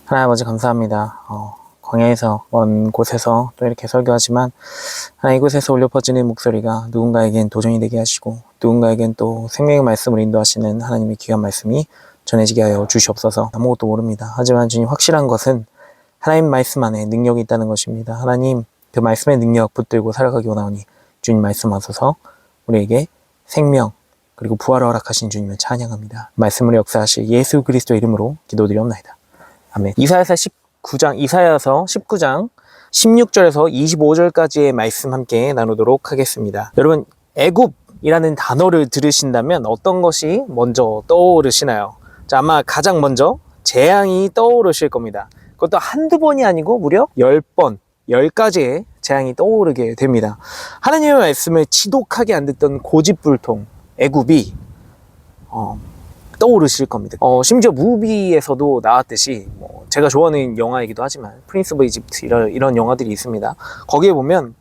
하나님 아버지 감사합니다. 광야에서 먼 곳에서 또 이렇게 설교하지만 하나님 이곳에서 울려 퍼지는 목소리가 누군가에겐 도전이 되게 하시고 누군가에겐 또 생명의 말씀을 인도하시는 하나님의 귀한 말씀이 전해지게 하여 주시옵소서. 아무것도 모릅니다. 하지만 주님 확실한 것은 하나님 말씀 안에 능력이 있다는 것입니다. 하나님 그 말씀의 능력 붙들고 살아가기 원하오니 주님 말씀하소서 우리에게 생명 그리고 부활을 허락하신 주님을 찬양합니다. 말씀을 역사하실 예수 그리스도의 이름으로 기도드리옵나이다. 아멘. 이사야서 19장 16절에서 25절까지의 말씀 함께 나누도록 하겠습니다. 여러분, 애굽이라는 단어를 들으신다면 어떤 것이 먼저 떠오르시나요? 자, 아마 가장 먼저 재앙이 떠오르실 겁니다. 그것도 한두 번이 아니고 무려 10번, 10가지의 재앙이 떠오르게 됩니다. 하나님의 말씀을 지독하게 안 듣던 고집불통 애굽이 떠오르실 겁니다. 심지어 무비에서도 나왔듯이 제가 좋아하는 영화이기도 하지만 프린스 오브 이집트 이런 영화들이 있습니다. 거기에 보면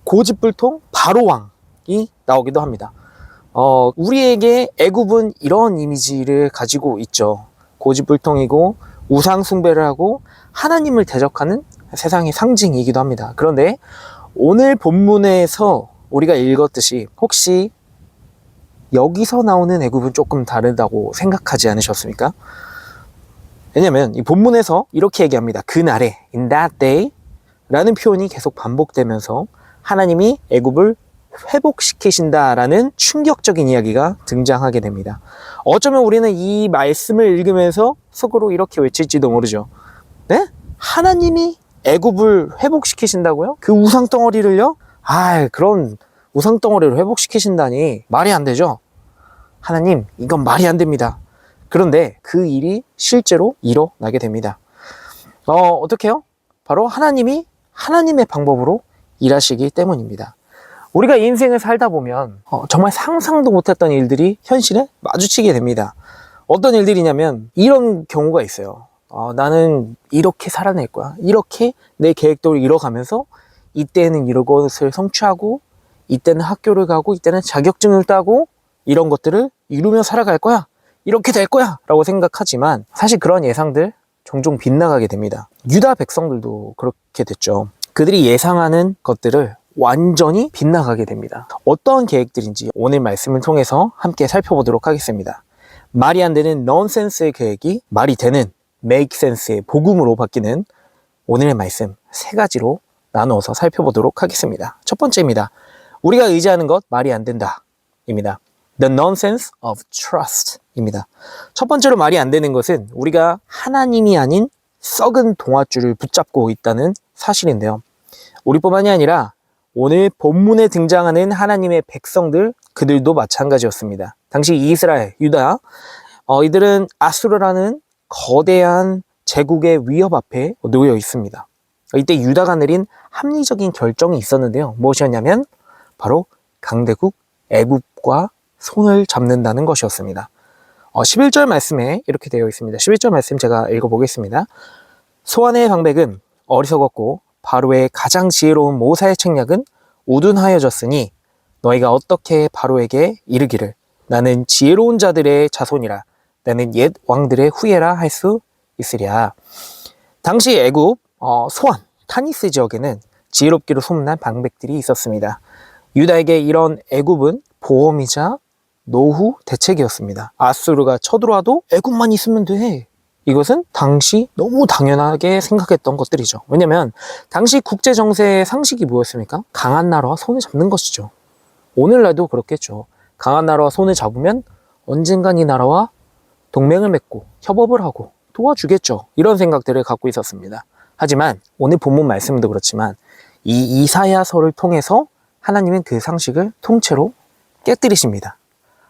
고집불통 바로왕이 나오기도 합니다. 우리에게 애굽은 이런 이미지를 가지고 있죠. 고집불통이고 우상 숭배를 하고 하나님을 대적하는 세상의 상징이기도 합니다. 그런데 오늘 본문에서 우리가 읽었듯이 혹시 여기서 나오는 애굽은 조금 다르다고 생각하지 않으셨습니까? 왜냐면 이 본문에서 이렇게 얘기합니다. 그날에 in that day 라는 표현이 계속 반복되면서 하나님이 애굽을 회복시키신다라는 충격적인 이야기가 등장하게 됩니다. 어쩌면 우리는 이 말씀을 읽으면서 속으로 이렇게 외칠지도 모르죠. 네? 하나님이 애굽을 회복시키신다고요? 그 우상덩어리를요? 그런 우상덩어리를 회복시키신다니 말이 안 되죠. 하나님, 이건 말이 안 됩니다. 그런데 그 일이 실제로 일어나게 됩니다. 어떻게 해요? 바로 하나님이 하나님의 방법으로 일하시기 때문입니다. 우리가 인생을 살다 보면 정말 상상도 못했던 일들이 현실에 마주치게 됩니다. 어떤 일들이냐면 이런 경우가 있어요. 나는 이렇게 살아낼 거야. 이렇게 내 계획대로 이뤄가면서 이때는 이런 것을 성취하고 이때는 학교를 가고 이때는 자격증을 따고 이런 것들을 이루며 살아갈 거야. 이렇게 될 거야 라고 생각하지만 사실 그런 예상들 종종 빗나가게 됩니다. 유다 백성들도 그렇게 됐죠. 그들이 예상하는 것들을 완전히 빗나가게 됩니다. 어떤 계획들인지 오늘 말씀을 통해서 함께 살펴보도록 하겠습니다. 말이 안 되는 넌센스의 계획이 말이 되는 make sense의 복음으로 바뀌는 오늘의 말씀 3가지로 나누어서 살펴보도록 하겠습니다. 첫 번째입니다. 우리가 의지하는 것 말이 안 된다 입니다. The nonsense of trust 입니다. 첫 번째로 말이 안 되는 것은 우리가 하나님이 아닌 썩은 동아줄을 붙잡고 있다는 사실인데요. 우리뿐만이 아니라 오늘 본문에 등장하는 하나님의 백성들 그들도 마찬가지였습니다. 당시 이스라엘, 유다 이들은 아수르라는 거대한 제국의 위협 앞에 놓여 있습니다. 이때 유다가 내린 합리적인 결정이 있었는데요. 무엇이었냐면 바로 강대국 애굽과 손을 잡는다는 것이었습니다. 11절 말씀에 이렇게 되어 있습니다. 11절 말씀 제가 읽어보겠습니다. 소환의 방백은 어리석었고 바로의 가장 지혜로운 모사의 책략은 우둔하여졌으니 너희가 어떻게 바로에게 이르기를 나는 지혜로운 자들의 자손이라 나는 옛 왕들의 후예라 할 수 있으랴. 당시 애굽 소안 타니스 지역에는 지혜롭기로 소문난 방백들이 있었습니다. 유다에게 이런 애굽은 보험이자 노후 대책이었습니다. 아수르가 쳐들어와도 애굽만 있으면 돼. 이것은 당시 너무 당연하게 생각했던 것들이죠. 왜냐면 당시 국제정세의 상식이 뭐였습니까? 강한 나라와 손을 잡는 것이죠. 오늘날도 그렇겠죠. 강한 나라와 손을 잡으면 언젠간 이 나라와 동맹을 맺고 협업을 하고 도와주겠죠. 이런 생각들을 갖고 있었습니다. 하지만 오늘 본문 말씀도 그렇지만 이 이사야서를 통해서 하나님은 그 상식을 통째로 깨뜨리십니다.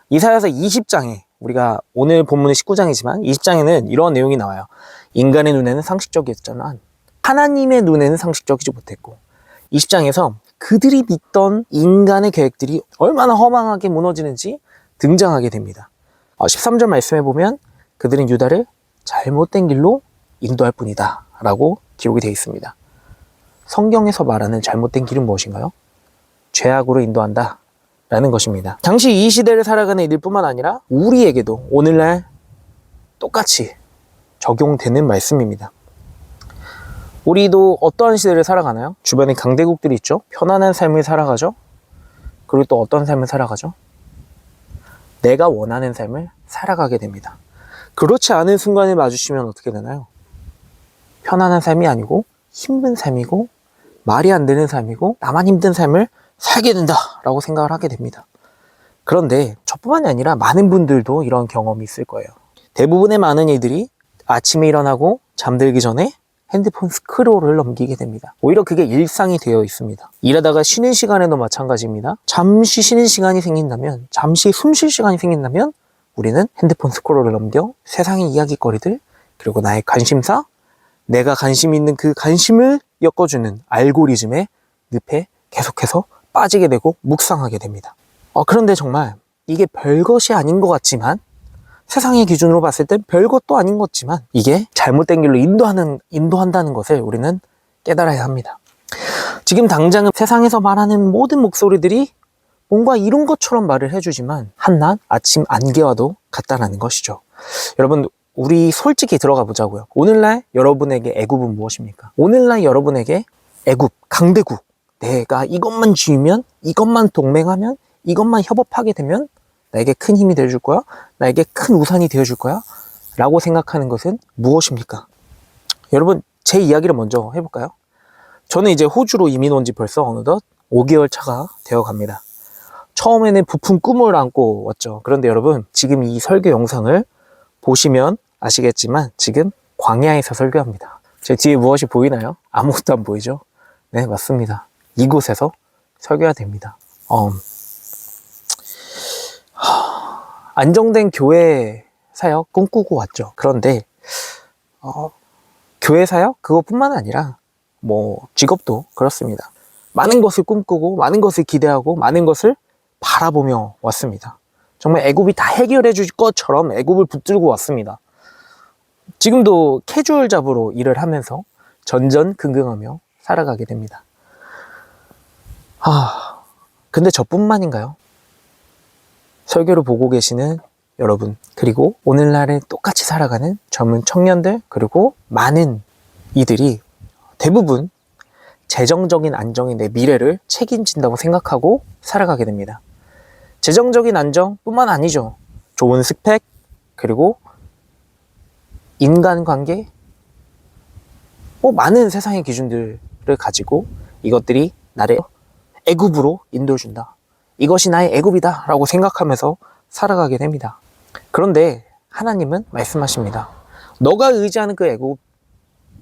이사야서 20장에 우리가 오늘 본문은 19장이지만 20장에는 이런 내용이 나와요. 인간의 눈에는 상식적이었지만 하나님의 눈에는 상식적이지 못했고 20장에서 그들이 믿던 인간의 계획들이 얼마나 허망하게 무너지는지 등장하게 됩니다. 13절 말씀해 보면 그들은 유다를 잘못된 길로 인도할 뿐이다 라고 기록이 되어 있습니다. 성경에서 말하는 잘못된 길은 무엇인가요? 죄악으로 인도한다 라는 것입니다. 당시 이 시대를 살아가는 이들뿐만 아니라 우리에게도 오늘날 똑같이 적용되는 말씀입니다. 우리도 어떠한 시대를 살아가나요? 주변에 강대국들이 있죠. 편안한 삶을 살아가죠. 그리고 또 어떤 삶을 살아가죠? 내가 원하는 삶을 살아가게 됩니다. 그렇지 않은 순간을 마주치면 어떻게 되나요? 편안한 삶이 아니고 힘든 삶이고 말이 안 되는 삶이고 나만 힘든 삶을 살게 된다라고 생각을 하게 됩니다. 그런데 저뿐만이 아니라 많은 분들도 이런 경험이 있을 거예요. 대부분의 많은 이들이 아침에 일어나고 잠들기 전에 핸드폰 스크롤을 넘기게 됩니다. 오히려 그게 일상이 되어 있습니다. 일하다가 쉬는 시간에도 마찬가지입니다. 잠시 쉬는 시간이 생긴다면, 잠시 숨 쉴 시간이 생긴다면 우리는 핸드폰 스크롤을 넘겨 세상의 이야기거리들, 그리고 나의 관심사, 내가 관심 있는 그 관심을 엮어주는 알고리즘의 늪에 계속해서 빠지게 되고 묵상하게 됩니다. 그런데 정말 이게 별것이 아닌 것 같지만, 세상의 기준으로 봤을 땐 별것도 아닌 것 같지만 이게 잘못된 길로 인도한다는 것을 우리는 깨달아야 합니다. 지금 당장은 세상에서 말하는 모든 목소리들이 뭔가 이룬 것처럼 말을 해주지만 한낮 아침 안개와도 같다라는 것이죠. 여러분, 우리 솔직히 들어가 보자고요. 오늘날 여러분에게 애굽은 무엇입니까? 오늘날 여러분에게 애굽, 강대국, 내가 이것만 쥐면, 이것만 동맹하면, 이것만 협업하게 되면 나에게 큰 힘이 되어줄 거야? 나에게 큰 우산이 되어줄 거야? 라고 생각하는 것은 무엇입니까? 여러분, 제 이야기를 먼저 해볼까요? 저는 이제 호주로 이민 온 지 벌써 어느덧 5개월 차가 되어 갑니다. 처음에는 부푼 꿈을 안고 왔죠. 그런데 여러분, 지금 이 설교 영상을 보시면 아시겠지만 지금 광야에서 설교합니다. 제 뒤에 무엇이 보이나요? 아무것도 안 보이죠? 네, 맞습니다. 이곳에서 설교해야 됩니다. 안정된 교회 사역 꿈꾸고 왔죠. 그런데 교회 사역 그것뿐만 아니라 직업도 그렇습니다. 많은 것을 꿈꾸고 많은 것을 기대하고 많은 것을 바라보며 왔습니다. 정말 애굽이 다 해결해 줄 것처럼 애굽을 붙들고 왔습니다. 지금도 캐주얼 잡으로 일을 하면서 전전긍긍하며 살아가게 됩니다. 근데 저뿐만인가요? 설교를 보고 계시는 여러분, 그리고 오늘날에 똑같이 살아가는 젊은 청년들, 그리고 많은 이들이 대부분 재정적인 안정이 내 미래를 책임진다고 생각하고 살아가게 됩니다. 재정적인 안정뿐만 아니죠. 좋은 스펙, 그리고 인간관계, 많은 세상의 기준들을 가지고 이것들이 나를 애굽으로 인도해준다. 이것이 나의 애굽이다 라고 생각하면서 살아가게 됩니다. 그런데 하나님은 말씀하십니다. 너가 의지하는 그 애굽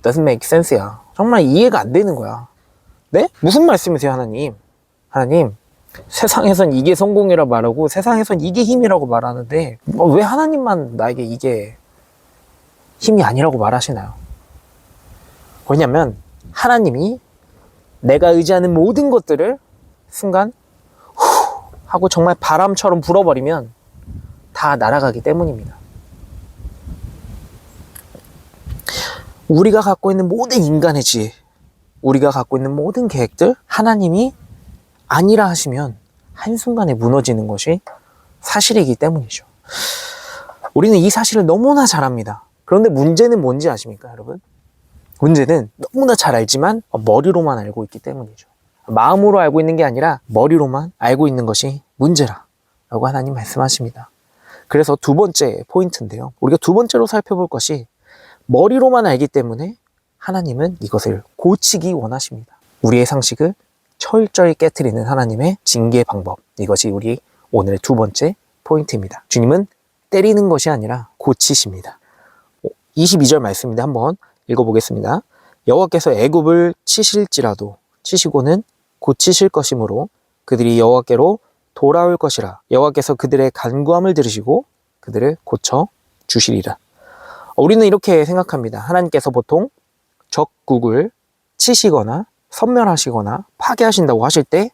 doesn't make sense야. 정말 이해가 안 되는 거야. 네? 무슨 말씀이세요, 하나님? 하나님, 세상에선 이게 성공이라고 말하고 세상에선 이게 힘이라고 말하는데 왜 하나님만 나에게 이게 힘이 아니라고 말하시나요? 왜냐면 하나님이 내가 의지하는 모든 것들을 순간 하고 정말 바람처럼 불어버리면 다 날아가기 때문입니다. 우리가 갖고 있는 모든 인간의 지혜, 우리가 갖고 있는 모든 계획들, 하나님이 아니라 하시면 한순간에 무너지는 것이 사실이기 때문이죠. 우리는 이 사실을 너무나 잘 압니다. 그런데 문제는 뭔지 아십니까, 여러분? 문제는 너무나 잘 알지만 머리로만 알고 있기 때문이죠. 마음으로 알고 있는 게 아니라 머리로만 알고 있는 것이 문제라 라고 하나님 말씀하십니다. 그래서 두 번째 포인트인데요. 우리가 두 번째로 살펴볼 것이 머리로만 알기 때문에 하나님은 이것을 고치기 원하십니다. 우리의 상식을 철저히 깨트리는 하나님의 징계 방법. 이것이 우리 오늘의 두 번째 포인트입니다. 주님은 때리는 것이 아니라 고치십니다. 22절 말씀인데 한번 읽어보겠습니다. 여호와께서 애굽을 치실지라도 치시고는 고치실 것이므로 그들이 여호와께로 돌아올 것이라. 여호와께서 그들의 간구함을 들으시고 그들을 고쳐 주시리라. 우리는 이렇게 생각합니다. 하나님께서 보통 적국을 치시거나 섬멸하시거나 파괴하신다고 하실 때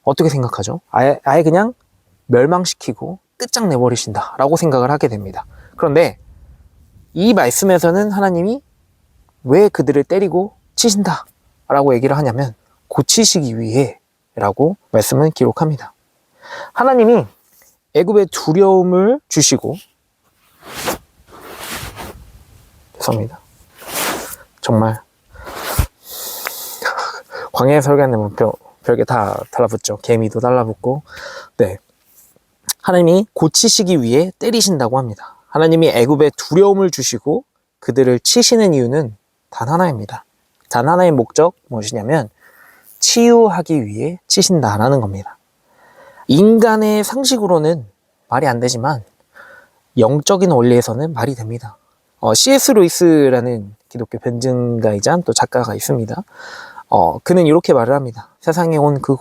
어떻게 생각하죠? 아예 그냥 멸망시키고 끝장내버리신다 라고 생각을 하게 됩니다. 그런데 이 말씀에서는 하나님이 왜 그들을 때리고 치신다 라고 얘기를 하냐면 고치시기 위해 라고 말씀을 기록합니다. 하나님이 애굽의 두려움을 주시고, 죄송합니다. 정말 광야의 설교는 별게 다 달라붙죠. 개미도 달라붙고. 네. 하나님이 고치시기 위해 때리신다고 합니다. 하나님이 애굽에 두려움을 주시고 그들을 치시는 이유는 단 하나입니다. 단 하나의 목적 무엇이냐면 치유하기 위해 치신다라는 겁니다. 인간의 상식으로는 말이 안 되지만 영적인 원리에서는 말이 됩니다. C.S. 루이스라는 기독교 변증가이자 또 작가가 있습니다. 그는 이렇게 말을 합니다. 세상에 온 그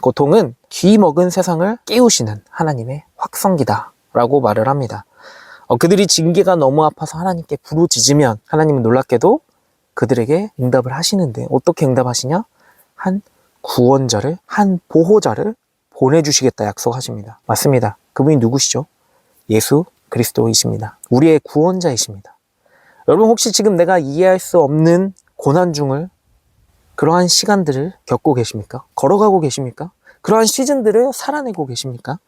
고통은 귀 먹은 세상을 깨우시는 하나님의 확성기다 라고 말을 합니다. 그들이 징계가 너무 아파서 하나님께 부르짖으면 하나님은 놀랍게도 그들에게 응답을 하시는데 어떻게 응답하시냐? 한 구원자를, 한 보호자를 보내주시겠다 약속하십니다. 맞습니다. 그분이 누구시죠? 예수 그리스도이십니다. 우리의 구원자이십니다. 여러분 혹시 지금 내가 이해할 수 없는 고난 중을 그러한 시간들을 겪고 계십니까? 걸어가고 계십니까? 그러한 시즌들을 살아내고 계십니까?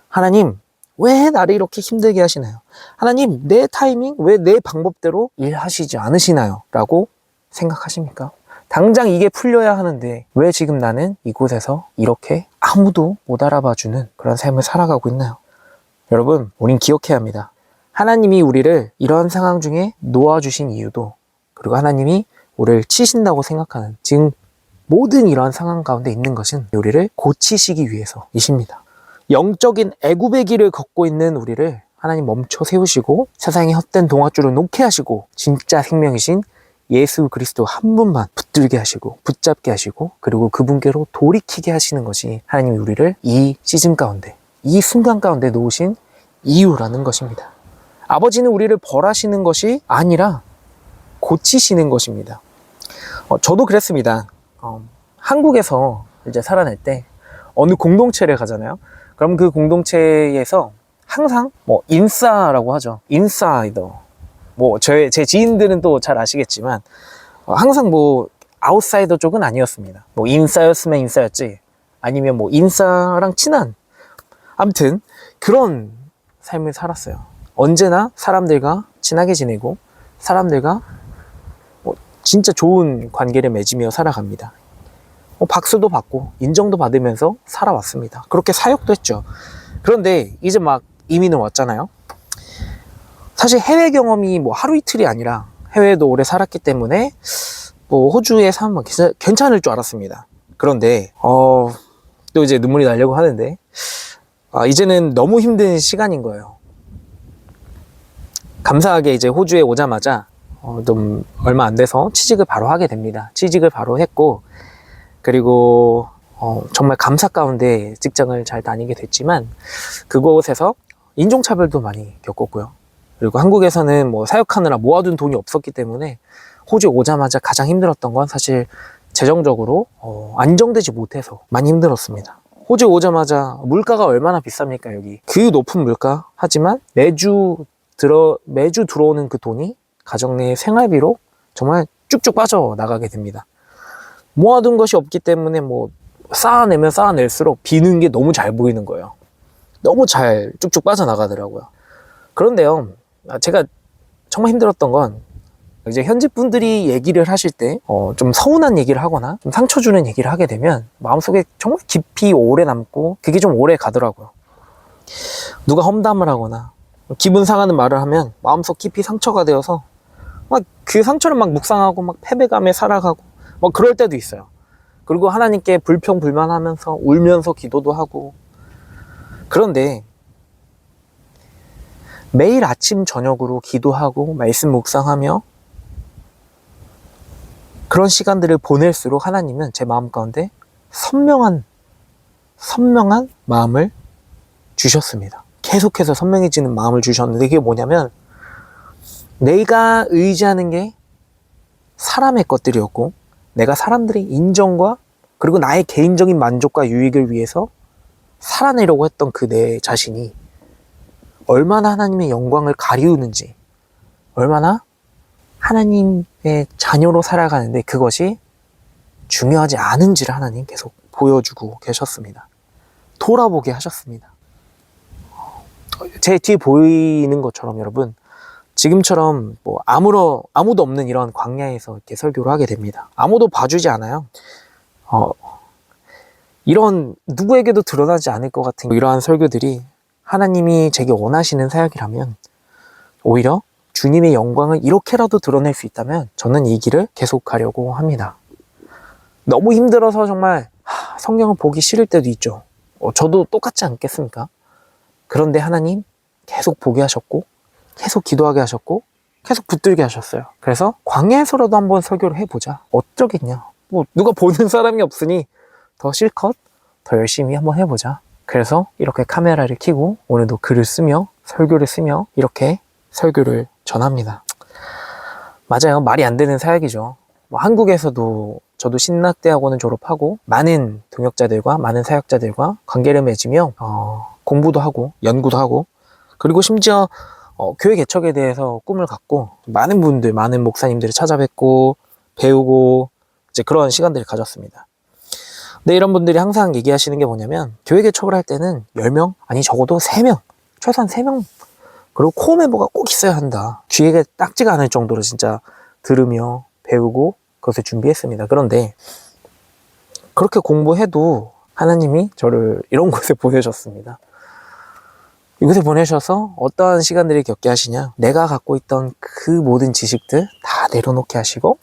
하나님 왜 나를 이렇게 힘들게 하시나요? 하나님 내 타이밍 왜 내 방법대로 일하시지 않으시나요? 라고 생각하십니까? 당장 이게 풀려야 하는데 왜 지금 나는 이곳에서 이렇게 아무도 못 알아봐주는 그런 삶을 살아가고 있나요? 여러분 우린 기억해야 합니다. 하나님이 우리를 이런 상황 중에 놓아주신 이유도 그리고 하나님이 우리를 치신다고 생각하는 지금 모든 이러한 상황 가운데 있는 것은 우리를 고치시기 위해서이십니다. 영적인 애굽의 길을 걷고 있는 우리를 하나님 멈춰 세우시고 세상의 헛된 동아줄을 놓게 하시고 진짜 생명이신 예수 그리스도 한 분만 붙들게 하시고 붙잡게 하시고 그리고 그분께로 돌이키게 하시는 것이 하나님이 우리를 이 시즌 가운데 이 순간 가운데 놓으신 이유라는 것입니다. 아버지는 우리를 벌하시는 것이 아니라 고치시는 것입니다. 저도 그랬습니다. 한국에서 이제 살아날 때 어느 공동체를 가잖아요. 그럼 그 공동체에서 항상 인싸라고 하죠. 인사이더. 제 지인들은 또 잘 아시겠지만 항상 아웃사이더 쪽은 아니었습니다. 인싸였으면 인싸였지 아니면 인싸랑 친한 아무튼 그런 삶을 살았어요. 언제나 사람들과 친하게 지내고 사람들과 진짜 좋은 관계를 맺으며 살아갑니다. 박수도 받고 인정도 받으면서 살아왔습니다. 그렇게 사역도 했죠. 그런데 이제 막 이민을 왔잖아요. 사실 해외 경험이 하루 이틀이 아니라 해외에도 오래 살았기 때문에 호주의 삶은 괜찮을 줄 알았습니다. 그런데 또 이제 눈물이 나려고 하는데 이제는 너무 힘든 시간인 거예요. 감사하게 이제 호주에 오자마자 좀 얼마 안 돼서 취직을 바로 하게 됩니다. 취직을 바로 했고 그리고 정말 감사 가운데 직장을 잘 다니게 됐지만 그곳에서 인종차별도 많이 겪었고요. 그리고 한국에서는 사역하느라 모아둔 돈이 없었기 때문에 호주에 오자마자 가장 힘들었던 건 사실 재정적으로 안정되지 못해서 많이 힘들었습니다. 호주에 오자마자 물가가 얼마나 비쌉니까 여기. 그 높은 물가 하지만 매주 들어오는 그 돈이 가정 내 생활비로 정말 쭉쭉 빠져나가게 됩니다. 모아둔 것이 없기 때문에 쌓아내면 쌓아낼수록 비는 게 너무 잘 보이는 거예요. 너무 잘 쭉쭉 빠져나가더라고요. 그런데요, 제가 정말 힘들었던 건 이제 현지 분들이 얘기를 하실 때 좀 서운한 얘기를 하거나 좀 상처 주는 얘기를 하게 되면 마음속에 정말 깊이 오래 남고 그게 좀 오래 가더라고요. 누가 험담을 하거나 기분 상하는 말을 하면 마음속 깊이 상처가 되어서 막 그 상처를 묵상하고 패배감에 살아가고 그럴 때도 있어요. 그리고 하나님께 불평불만하면서 울면서 기도도 하고. 그런데 매일 아침 저녁으로 기도하고 말씀 묵상하며 그런 시간들을 보낼수록 하나님은 제 마음 가운데 선명한 마음을 주셨습니다. 계속해서 선명해지는 마음을 주셨는데 그게 뭐냐면 내가 의지하는 게 사람의 것들이었고 내가 사람들의 인정과 그리고 나의 개인적인 만족과 유익을 위해서 살아내려고 했던 그 내 자신이 얼마나 하나님의 영광을 가리우는지 얼마나 하나님의 자녀로 살아가는데 그것이 중요하지 않은지를 하나님 계속 보여주고 계셨습니다. 돌아보게 하셨습니다. 제 뒤에 보이는 것처럼 여러분 지금처럼 아무도 없는 이런 광야에서 이렇게 설교를 하게 됩니다. 아무도 봐주지 않아요. 이런 누구에게도 드러나지 않을 것 같은 이러한 설교들이 하나님이 제게 원하시는 사역이라면, 오히려 주님의 영광을 이렇게라도 드러낼 수 있다면 저는 이 길을 계속 가려고 합니다. 너무 힘들어서 정말 성경을 보기 싫을 때도 있죠. 저도 똑같지 않겠습니까? 그런데 하나님 계속 보게 하셨고, 계속 기도하게 하셨고, 계속 붙들게 하셨어요. 그래서 광야에서라도 한번 설교를 해보자. 어쩌겠냐. 뭐 누가 보는 사람이 없으니 더 실컷 더 열심히 한번 해보자. 그래서 이렇게 카메라를 켜고 오늘도 글을 쓰며 설교를 쓰며 이렇게 설교를 전합니다. 맞아요. 말이 안 되는 사역이죠. 뭐 한국에서도 저도 신학대학원을 졸업하고 많은 동역자들과 많은 사역자들과 관계를 맺으며 공부도 하고 연구도 하고, 그리고 심지어 교회 개척에 대해서 꿈을 갖고 많은 분들, 많은 목사님들을 찾아뵙고 배우고 이제 그런 시간들을 가졌습니다. 근데 이런 분들이 항상 얘기하시는 게 뭐냐면, 교회 개척을 할 때는 10명, 아니 적어도 3명, 최소한 3명, 그리고 코어 멤버가 꼭 있어야 한다. 귀에 딱지가 않을 정도로 진짜 들으며 배우고 그것을 준비했습니다. 그런데 그렇게 공부해도 하나님이 저를 이런 곳에 보내셨습니다. 이곳에 보내셔서 어떠한 시간들을 겪게 하시냐, 내가 갖고 있던 그 모든 지식들 다 내려놓게 하시고,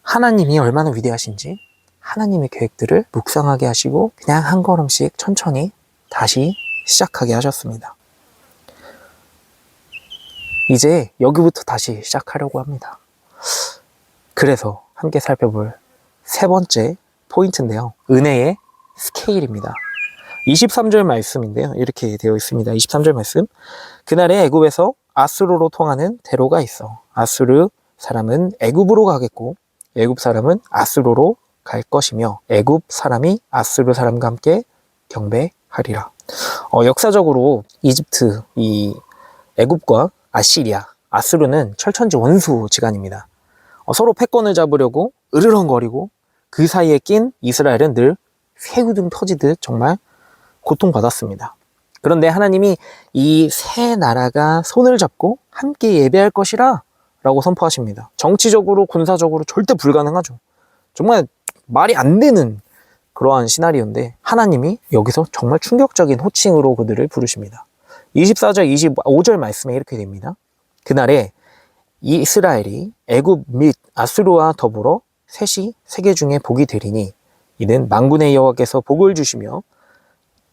하나님이 얼마나 위대하신지 하나님의 계획들을 묵상하게 하시고, 그냥 한 걸음씩 천천히 다시 시작하게 하셨습니다. 이제 여기부터 다시 시작하려고 합니다. 그래서 함께 살펴볼 세 번째 포인트인데요, 은혜의 스케일입니다. 23절 말씀인데요, 이렇게 되어 있습니다. 23절 말씀. 그날에 애굽에서 아수르로 통하는 대로가 있어. 아수르 사람은 애굽으로 가겠고 애굽 사람은 아수르로 갈 것이며 애굽 사람이 아수르 사람과 함께 경배하리라. 역사적으로 이집트, 이 애굽과 아시리아, 아수르는 철천지 원수지간입니다. 서로 패권을 잡으려고 으르렁거리고, 그 사이에 낀 이스라엘은 늘 새우등 터지듯 정말 고통받았습니다. 그런데 하나님이 이 세 나라가 손을 잡고 함께 예배할 것이라 라고 선포하십니다. 정치적으로, 군사적으로 절대 불가능하죠. 정말 말이 안 되는 그러한 시나리오인데, 하나님이 여기서 정말 충격적인 호칭으로 그들을 부르십니다. 24절, 25절 말씀에 이렇게 됩니다. 그날에 이스라엘이 애굽 및 아수르와 더불어 셋이 세계 중에 복이 되리니, 이는 만군의 여호와께서 복을 주시며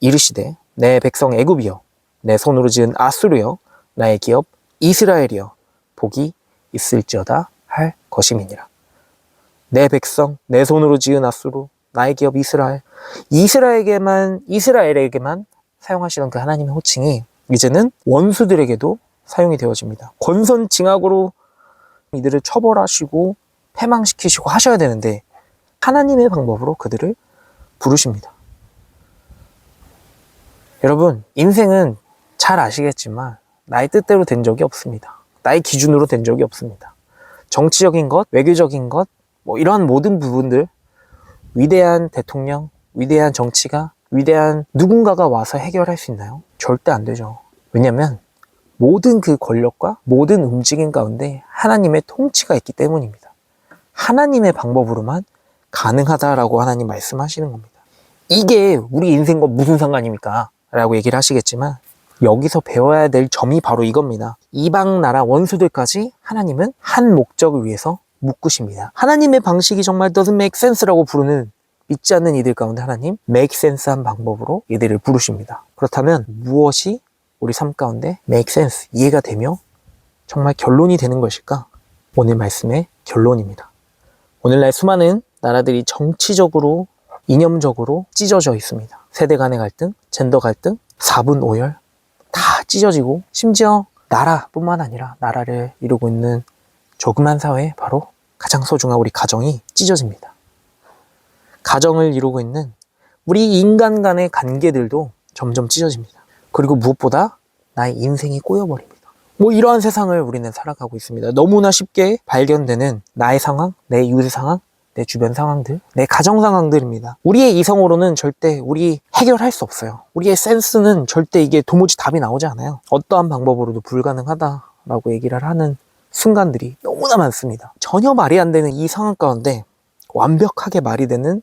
이르시되, 내 백성 애굽이여, 내 손으로 지은 아수르여, 나의 기업 이스라엘이여, 복이 있을지어다 할 것임이니라. 내 백성, 내 손으로 지은 아수르, 나의 기업 이스라엘. 이스라엘에게만 사용하시던 그 하나님의 호칭이 이제는 원수들에게도 사용이 되어집니다. 권선징악으로 이들을 처벌하시고 패망시키시고 하셔야 되는데, 하나님의 방법으로 그들을 부르십니다. 여러분, 인생은 잘 아시겠지만 나의 뜻대로 된 적이 없습니다. 나의 기준으로 된 적이 없습니다. 정치적인 것, 외교적인 것, 이러한 모든 부분들, 위대한 대통령, 위대한 정치가, 위대한 누군가가 와서 해결할 수 있나요? 절대 안 되죠. 왜냐하면 모든 그 권력과 모든 움직임 가운데 하나님의 통치가 있기 때문입니다. 하나님의 방법으로만 가능하다라고 하나님 말씀하시는 겁니다. 이게 우리 인생과 무슨 상관입니까? 라고 얘기를 하시겠지만, 여기서 배워야 될 점이 바로 이겁니다. 이방 나라 원수들까지 하나님은 한 목적을 위해서 묶으십니다. 하나님의 방식이 정말 doesn't make sense라고 부르는, 믿지 않는 이들 가운데 하나님 make sense한 방법으로 이들을 부르십니다. 그렇다면 무엇이 우리 삶 가운데 make sense, 이해가 되며 정말 결론이 되는 것일까? 오늘 말씀의 결론입니다. 오늘날 수많은 나라들이 정치적으로, 이념적으로 찢어져 있습니다. 세대 간의 갈등, 젠더 갈등, 4분 5열 다 찢어지고, 심지어 나라뿐만 아니라 나라를 이루고 있는 조그만 사회, 바로 가장 소중한 우리 가정이 찢어집니다. 가정을 이루고 있는 우리 인간 간의 관계들도 점점 찢어집니다. 그리고 무엇보다 나의 인생이 꼬여버립니다. 이러한 세상을 우리는 살아가고 있습니다. 너무나 쉽게 발견되는 나의 상황, 내 이웃의 상황, 내 주변 상황들, 내 가정 상황들입니다. 우리의 이성으로는 절대 우리 해결할 수 없어요. 우리의 센스는 절대 이게 도무지 답이 나오지 않아요. 어떠한 방법으로도 불가능하다라고 얘기를 하는 순간들이 너무나 많습니다. 전혀 말이 안 되는 이 상황 가운데 완벽하게 말이 되는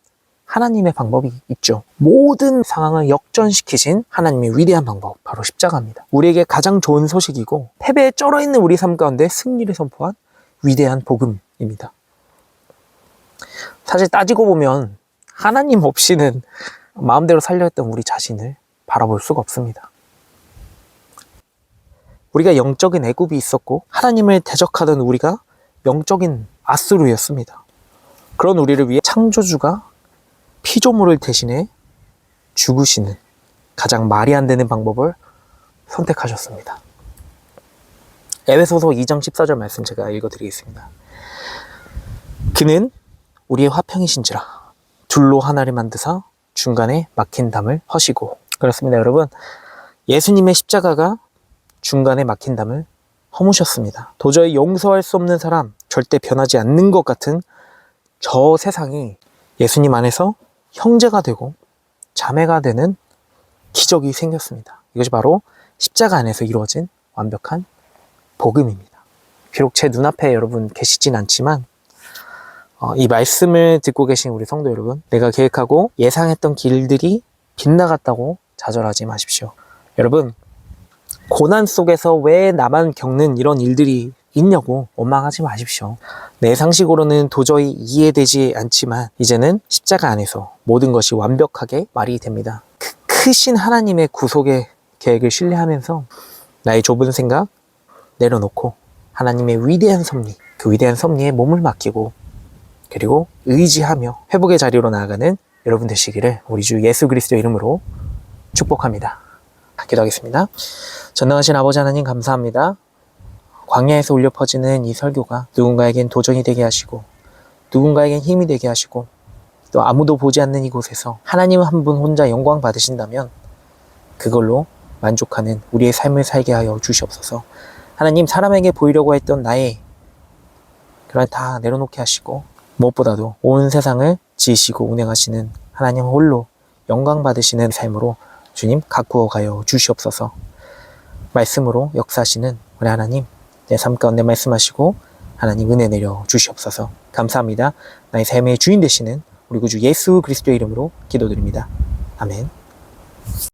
하나님의 방법이 있죠. 모든 상황을 역전시키신 하나님의 위대한 방법, 바로 십자가입니다. 우리에게 가장 좋은 소식이고 패배에 쩔어있는 우리 삶 가운데 승리를 선포한 위대한 복음입니다. 사실 따지고 보면 하나님 없이는 마음대로 살려 했던 우리 자신을 바라볼 수가 없습니다. 우리가 영적인 애굽이 있었고 하나님을 대적하던 우리가 영적인 아수르였습니다. 그런 우리를 위해 창조주가 피조물을 대신해 죽으시는 가장 말이 안 되는 방법을 선택하셨습니다. 에베소서 2장 14절 말씀 제가 읽어드리겠습니다. 그는 우리의 화평이신지라 둘로 하나를 만드사 중간에 막힌 담을 허시고. 그렇습니다, 여러분. 예수님의 십자가가 중간에 막힌 담을 허무셨습니다. 도저히 용서할 수 없는 사람, 절대 변하지 않는 것 같은 저 세상이 예수님 안에서 형제가 되고 자매가 되는 기적이 생겼습니다. 이것이 바로 십자가 안에서 이루어진 완벽한 복음입니다. 비록 제 눈앞에 여러분 계시진 않지만 이 말씀을 듣고 계신 우리 성도 여러분, 내가 계획하고 예상했던 길들이 빗나갔다고 좌절하지 마십시오. 여러분, 고난 속에서 왜 나만 겪는 이런 일들이 있냐고 원망하지 마십시오. 내 상식으로는 도저히 이해되지 않지만 이제는 십자가 안에서 모든 것이 완벽하게 말이 됩니다. 그 크신 하나님의 구속의 계획을 신뢰하면서 나의 좁은 생각 내려놓고 하나님의 위대한 섭리, 그 위대한 섭리에 몸을 맡기고 그리고 의지하며 회복의 자리로 나아가는 여러분 되시기를 우리 주 예수 그리스도의 이름으로 축복합니다. 기도하겠습니다. 전능하신 아버지 하나님 감사합니다. 광야에서 울려 퍼지는 이 설교가 누군가에겐 도전이 되게 하시고 누군가에겐 힘이 되게 하시고 또 아무도 보지 않는 이곳에서 하나님 한 분 혼자 영광 받으신다면 그걸로 만족하는 우리의 삶을 살게 하여 주시옵소서. 하나님, 사람에게 보이려고 했던 나의 그걸 다 내려놓게 하시고 무엇보다도 온 세상을 지으시고 운행하시는 하나님 홀로 영광 받으시는 삶으로 주님 가꾸어 가여 주시옵소서. 말씀으로 역사하시는 우리 하나님, 내 삶 가운데 말씀하시고 하나님 은혜 내려 주시옵소서. 감사합니다. 나의 삶의 주인 되시는 우리 구주 예수 그리스도의 이름으로 기도드립니다. 아멘.